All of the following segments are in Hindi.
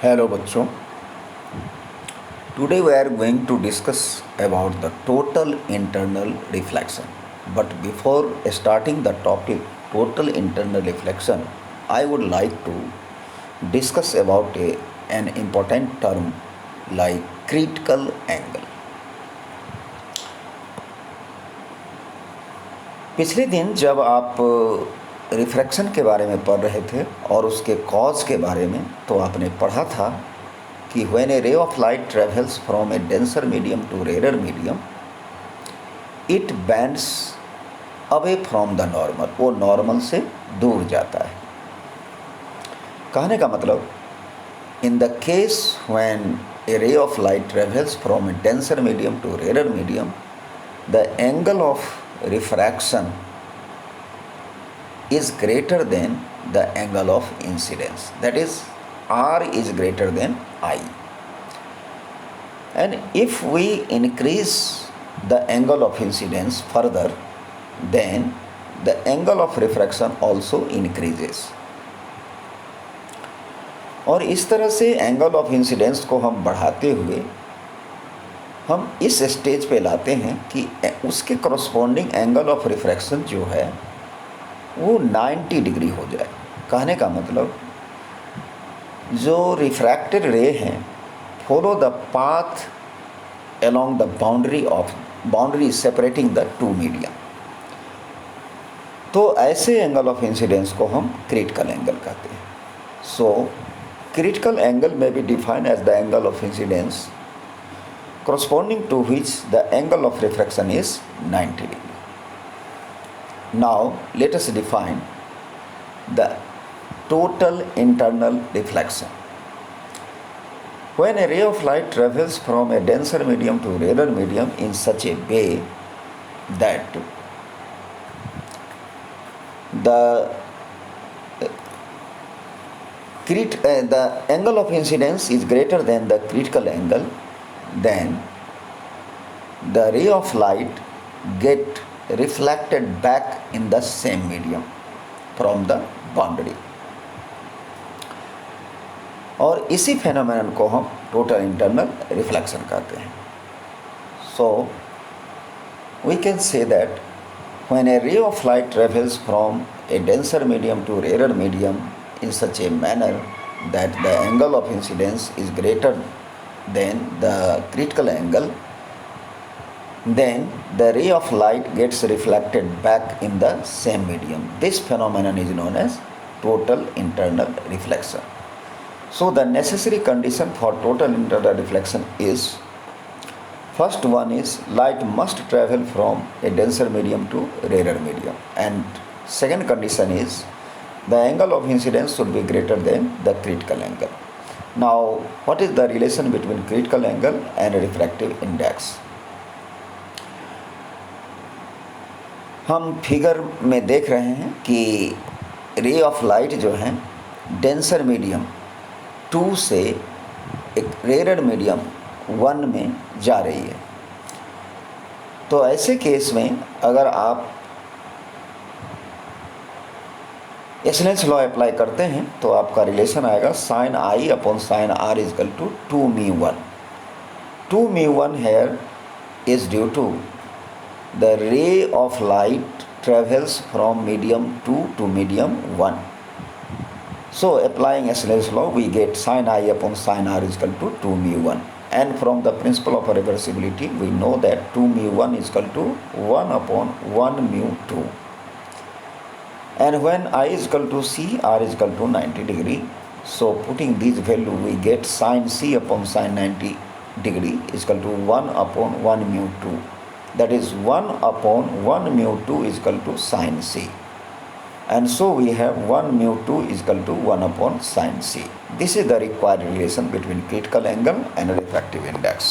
हेलो बच्चों, today we are going to discuss about the total internal reflection. But before starting the topic total internal reflection, I would like to discuss about an important term like critical angle. पिछले दिन जब आप रिफ्रैक्शन के बारे में पढ़ रहे थे और उसके कॉज के बारे में, तो आपने पढ़ा था कि when a ray of light travels from a denser medium to rarer medium, it bends away from the normal. वो नॉर्मल से दूर जाता है. कहने का मतलब, in the case when a ray of light travels from a denser medium to rarer medium, the angle of refraction is greater than the angle of incidence. That is, R is greater than I. And if we increase the angle of incidence further, then the angle of refraction also increases. और इस तरह से एंगल ऑफ इंसिडेंस को हम बढ़ाते हुए हम इस स्टेज पे लाते हैं कि उसके करस्पॉन्डिंग एंगल ऑफ रिफ्रैक्शन जो है वो 90 डिग्री हो जाए. कहने का मतलब, जो रिफ्रैक्टेड रे हैं follow the path along the boundary separating the two medium. तो ऐसे एंगल ऑफ इंसिडेंस को हम क्रिटिकल एंगल कहते हैं. So critical angle may be defined as the angle of incidence corresponding to which the angle of refraction is 90 degree. Now let us define the total internal reflection. When a ray of light travels from a denser medium to rarer medium in such a way that the angle of incidence is greater than the critical angle, then the ray of light get reflected back in the same medium from the boundary. और इसी फेनोमेनन को हम टोटल इंटरनल रिफ्लेक्शन कहते हैं. So we can say that when a ray of light travels from a denser medium to rare medium in such a manner that the angle of incidence is greater than the critical angle, then the ray of light gets reflected back in the same medium. This phenomenon is known as total internal reflection. So the necessary condition for total internal reflection is, first one is light must travel from a denser medium to rarer medium, and second condition is the angle of incidence should be greater than the critical angle. Now what is the relation between critical angle and refractive index? हम फिगर में देख रहे हैं कि रे ऑफ लाइट जो है डेंसर मीडियम 2 से एक रेयर मीडियम 1 में जा रही है. तो ऐसे केस में अगर आप स्नेल्स लॉ अप्लाई करते हैं तो आपका रिलेशन आएगा sine i upon sine r is equal to 2μ1. 2μ1 here is due to the ray of light travels from medium 2 to medium 1. So applying Snell's law, we get sin I upon sin R is equal to 2μ1, and from the principle of reversibility we know that 2μ1 is equal to 1 upon 1μ2, and when I is equal to C, R is equal to 90 degree, so putting this value we get sin C upon sin 90 degree is equal to 1 upon 1μ2. That is 1 upon 1μ2 is equal to sin C, and so we have 1μ2 is equal to 1 upon sin C. This is the required relation between critical angle and refractive index.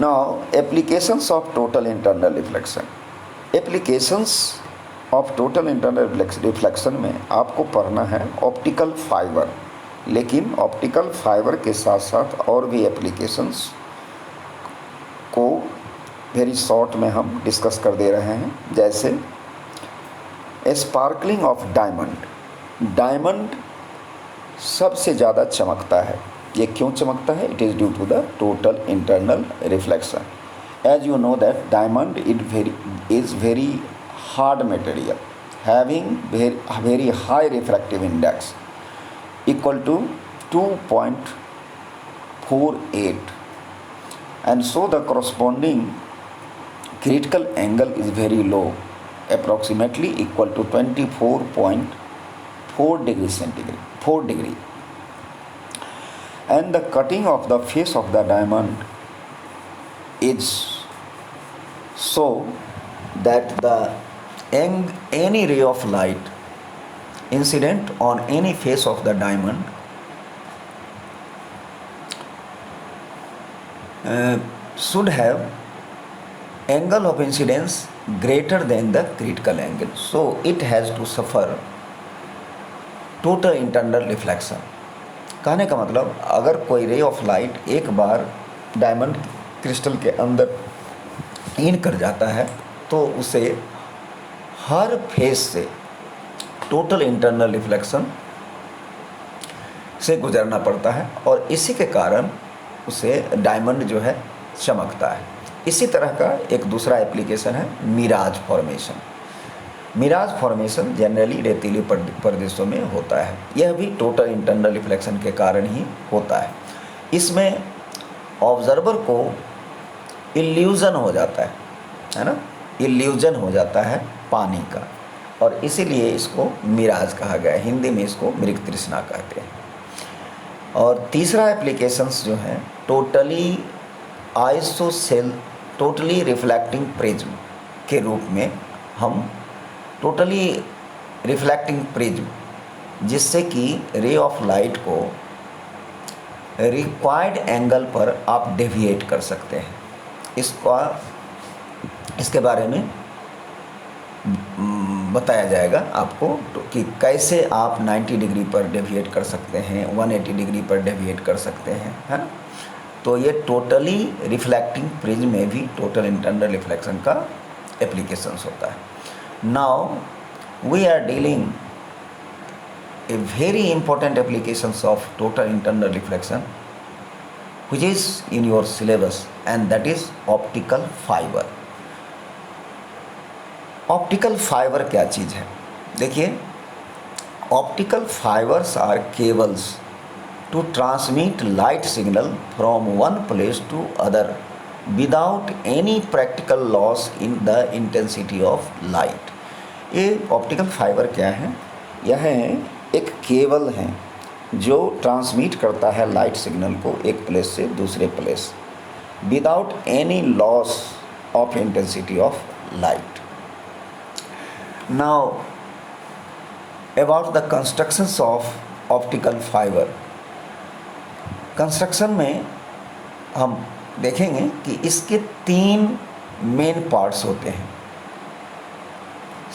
Now applications of total internal reflection. Applications of total internal reflection में आपको पढ़ना है ऑप्टिकल फाइबर, लेकिन ऑप्टिकल फाइबर के साथ साथ और भी एप्लीकेशंस को वेरी शॉर्ट में हम डिस्कस कर दे रहे हैं. जैसे स्पार्कलिंग ऑफ डायमंड सबसे ज़्यादा चमकता है। ये क्यों चमकता है? It is due to the total internal reflection. As you know that diamond is very hard material having very high refractive index equal to 2.48, and so the corresponding critical angle is very low, approximately equal to 24.4 degree centigrade, 4 degree. And the cutting of the face of the diamond is so that the any ray of light incident on any face of the diamond should have angle of incidence greater than the critical angle, so it has to suffer total internal reflection. कहने का मतलब, अगर कोई रे ऑफ लाइट एक बार डायमंड क्रिस्टल के अंदर इन कर जाता है तो उसे हर फेस से टोटल इंटरनल रिफ्लेक्शन से गुजरना पड़ता है और इसी के कारण उसे डायमंड जो है चमकता है। इसी तरह का एक दूसरा एप्लीकेशन है mirage formation. Mirage formation generally रेतीले प्रदेशों में होता है। यह भी टोटल इंटरनल रिफ्लेक्शन के कारण ही होता है। इसमें ऑब्जर्वर को इल्यूजन हो जाता है ना, इल्यूजन हो जाता है पानी का, और इसीलिए इसको मिराज कहा गया है। हिंदी में इसको मृग तृष्णा कहते हैं। और तीसरा एप्लीकेशंस जो हैं totally ISOCELL totally reflecting prism के रूप में हम टोटली रिफ्लेक्टिंग प्रिज्म, जिससे कि रे ऑफ लाइट को रिक्वायर्ड एंगल पर आप डेविएट कर सकते हैं। इसके बारे में बताया जाएगा आपको कि कैसे आप 90 डिग्री पर डेविएट कर सकते हैं, 180 डिग्री पर डेविएट कर सकते हैं, है ना। तो ये टोटली रिफ्लेक्टिंग प्रिज्म में भी टोटल इंटरनल रिफ्लेक्शन का एप्लीकेशंस होता है। Now we are dealing a very important applications of total internal reflection which is in your syllabus, and that is optical fiber. Optical fibre क्या चीज़ है? देखिए, optical fibres are cables to transmit light signal from one place to other without any practical loss in the intensity of light. ये ऑप्टिकल फाइबर क्या है? यह एक केबल है जो ट्रांसमिट करता है लाइट सिग्नल को एक प्लेस से दूसरे place without any loss of intensity of light. Now about the constructions of optical fibre. Construction में हम देखेंगे कि इसके 3 मेन पार्ट्स होते हैं: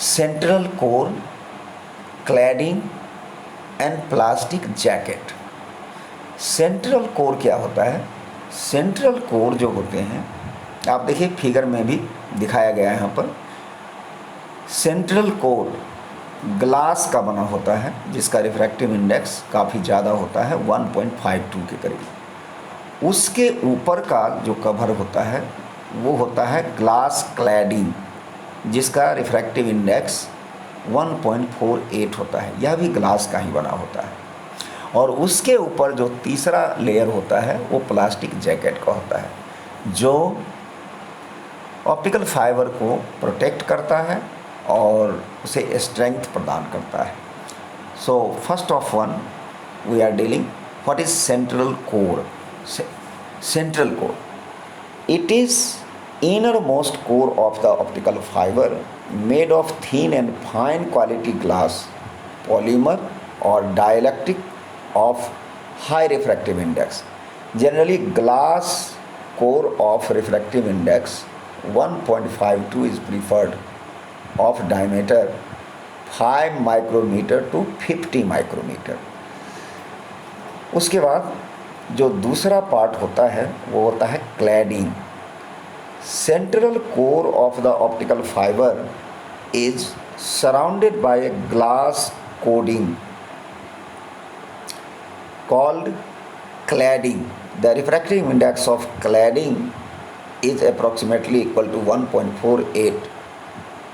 central core, cladding and plastic jacket. Central core क्या होता है? सेंट्रल कोर जो होते हैं, आप देखिए फिगर में भी दिखाया गया है यहाँ पर। सेंट्रल कोर ग्लास का बना होता है जिसका रिफ्रैक्टिव इंडेक्स काफ़ी ज़्यादा होता है, 1.52 के करीब। उसके ऊपर का जो कवर होता है वो होता है ग्लास क्लैडिंग, जिसका रिफ्रैक्टिव इंडेक्स 1.48 होता है। यह भी ग्लास का ही बना होता है। और उसके ऊपर जो तीसरा लेयर होता है वो प्लास्टिक जैकेट का होता है, जो ऑप्टिकल फाइबर को प्रोटेक्ट करता है और उसे स्ट्रेंथ प्रदान करता है। So first of one we are dealing what is central core. Central core, it is innermost core of the optical fiber made of thin and fine quality glass, polymer or dielectric of high refractive index. Generally glass core of refractive index 1.52 is preferred, of diameter 5 micrometer to 50 micrometer. उसके बाद जो दूसरा पार्ट होता है वो होता है cladding. Central core of the optical fiber is surrounded by a glass coating called cladding. The refractive index of cladding is approximately equal to 1.48,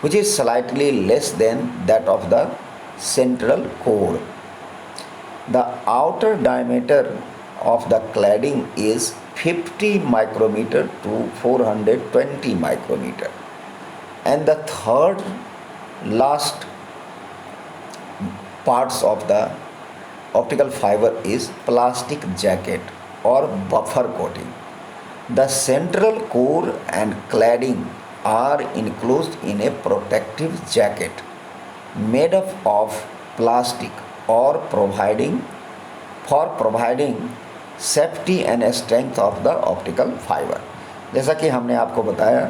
which is slightly less than that of the central core. The outer diameter of the cladding is 50 micrometer to 420 micrometer, and the third last parts of the optical fiber is plastic jacket or buffer coating. The central core and cladding are enclosed in a protective jacket made up of plastic or providing safety and strength of the optical fibre. जैसा कि हमने आपको बताया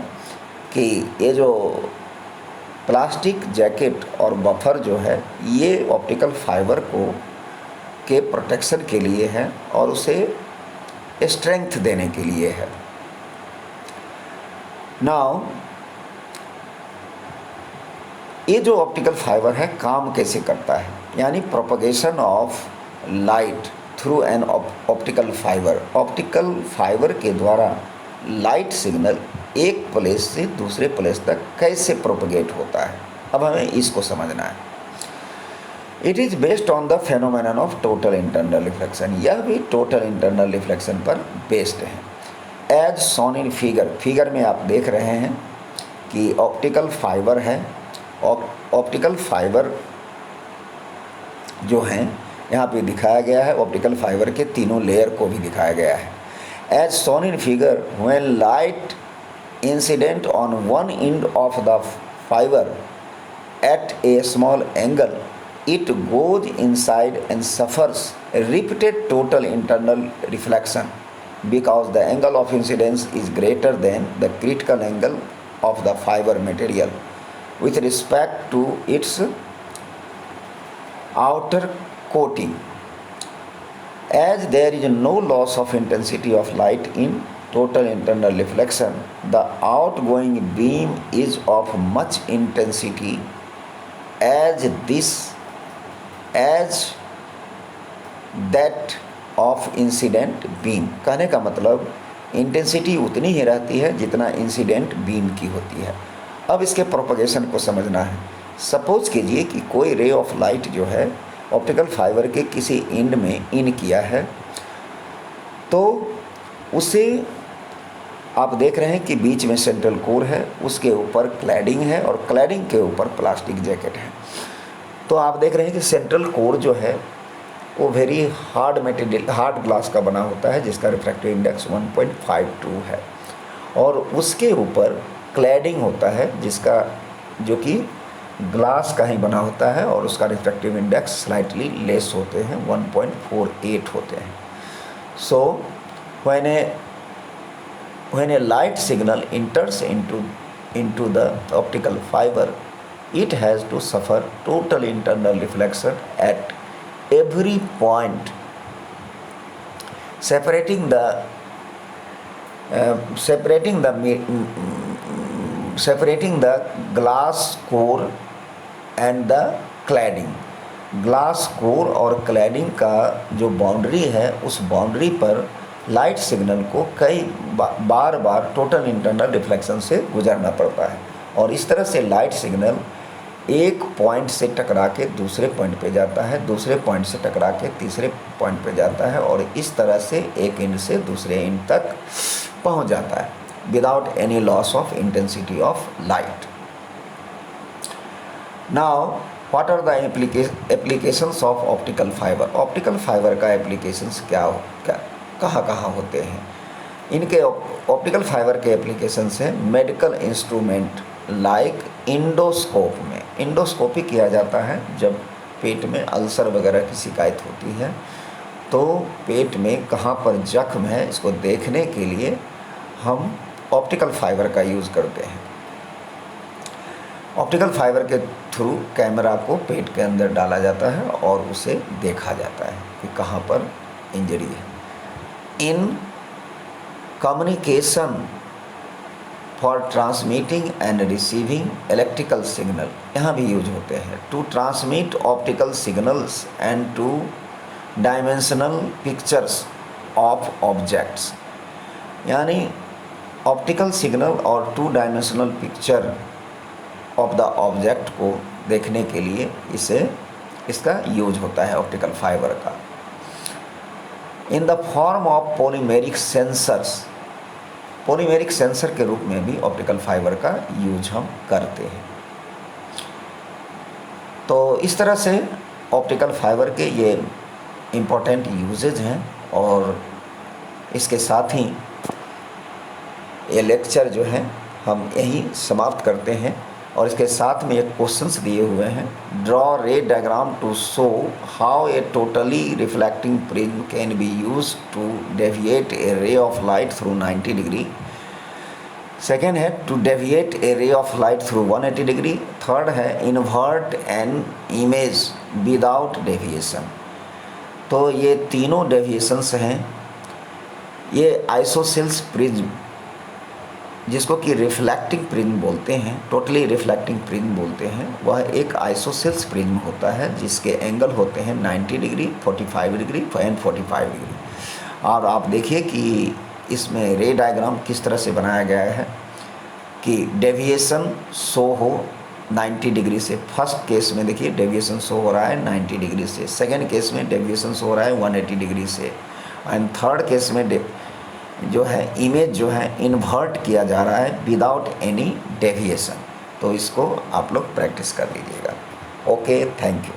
कि ये जो प्लास्टिक जैकेट और बफर जो है ये ऑप्टिकल फाइबर को के प्रोटेक्शन के लिए है और उसे स्ट्रेंथ देने के लिए है। नाउ ये जो ऑप्टिकल फाइबर है काम कैसे करता है, यानी propagation of light through an optical fibre. Optical fibre के द्वारा लाइट सिग्नल एक प्लेस से दूसरे प्लेस तक कैसे प्रोपगेट होता है, अब हमें इसको समझना है। It is based on the phenomenon of total internal reflection. यह भी टोटल इंटरनल रिफ्लेक्शन पर बेस्ड है। एज शोन इन फिगर में आप देख रहे हैं कि ऑप्टिकल फाइबर है। ऑप्टिकल फाइबर जो हैं यहाँ पे दिखाया गया है, ऑप्टिकल फाइबर के तीनों लेयर को भी दिखाया गया है। As shown in figure, when light incident on one end of the fibre at a small angle, it goes inside and suffers a repeated total internal reflection because the angle of incidence is greater than the critical angle of the fiber material with respect to its outer coating. As there is no loss of intensity of light in total internal reflection, the outgoing beam is of much intensity as that of incident beam. कहने का मतलब इंटेंसिटी उतनी ही रहती है जितना इंसिडेंट बीम की होती है। अब इसके प्रोपगेशन को समझना है। सपोज कीजिए कि कोई रे ऑफ लाइट जो है ऑप्टिकल फाइबर के किसी एंड में इन किया है, तो उसे आप देख रहे हैं कि बीच में सेंट्रल कोर है, उसके ऊपर क्लैडिंग है और क्लैडिंग के ऊपर प्लास्टिक जैकेट है। तो आप देख रहे हैं कि सेंट्रल कोर जो है वो very hard material, hard glass का बना होता है जिसका रिफ्रैक्टिव इंडेक्स 1.52 है, और उसके ऊपर क्लैडिंग होता है जिसका जो कि ग्लास का ही बना होता है और उसका रिफ्रैक्टिव इंडेक्स स्लाइटली लेस होते हैं, 1.48 होते हैं। सो when a light signal enters into the optical fiber, it has to suffer total internal reflection at every point, separating the glass core and the cladding। Glass core और क्लैडिंग का जो बाउंड्री है उस बाउंड्री पर लाइट सिग्नल को कई बार टोटल इंटरनल रिफ्लेक्शन से गुजरना पड़ता है, और इस तरह से लाइट सिग्नल एक पॉइंट से टकरा के दूसरे पॉइंट पे जाता है, दूसरे पॉइंट से टकरा के तीसरे पॉइंट पे जाता है, और इस तरह से एक एंड से दूसरे एंड तक पहुंच जाता है without any loss of intensity of light. Now what are the applications of optical fibre. Optical fibre का एप्लीकेशंस कहाँ होते हैं? इनके ऑप्टिकल फाइबर के एप्लीकेशंस हैं मेडिकल इंस्ट्रूमेंट लाइक इंडोस्कोप में। इंडोस्कोपी किया जाता है जब पेट में अल्सर वगैरह की शिकायत होती है, तो पेट में कहाँ पर जख्म है इसको देखने के लिए हम ऑप्टिकल फाइबर का यूज़ करते हैं। ऑप्टिकल फाइबर के थ्रू कैमरा को पेट के अंदर डाला जाता है और उसे देखा जाता है कि कहाँ पर इंजरी है। In communication for transmitting and receiving electrical signal यहाँ भी यूज होते हैं। To transmit optical signals and two dimensional pictures of objects, यानी ऑप्टिकल सिग्नल और 2 dimensional picture of the object को देखने के लिए इसका यूज होता है ऑप्टिकल फाइबर का। In the form of polymeric sensors, polymeric sensor के रूप में भी ऑप्टिकल फाइबर का यूज हम करते हैं। तो इस तरह से ऑप्टिकल फाइबर के ये इम्पोर्टेंट यूजेज हैं, और इसके साथ ही ये लेक्चर जो है हम यही समाप्त करते हैं। और इसके साथ में एक क्वेश्चंस दिए हुए हैं, draw ray diagram to show how a totally reflecting prism can be use to deviate a ray of light through 90 degree. Second है to deviate a ray of light through 180 degree. Third है invert an image without deviation. तो ये तीनों डेविएशंस हैं। ये आइसोसेल्स प्रिज्म, जिसको कि रिफ्लेक्टिंग प्रिज्म बोलते हैं, टोटली रिफ्लेक्टिंग प्रिज्म बोलते हैं, वह एक आइसोसेल्स प्रिज्म होता है जिसके एंगल होते हैं 90 डिग्री, 45 डिग्री एंड 45 डिग्री। और आप देखिए कि इसमें रे डायग्राम किस तरह से बनाया गया है कि डेविएशन शो हो 90 डिग्री से। फर्स्ट केस में देखिए डेविएशन शो हो रहा है 90 डिग्री से, सेकेंड केस में डेविएशन शो हो रहा है 180 डिग्री से, एंड थर्ड केस में जो है इमेज जो है इन्वर्ट किया जा रहा है विदाउट एनी डेविएशन। तो इसको आप लोग प्रैक्टिस कर लीजिएगा। Okay, thank you.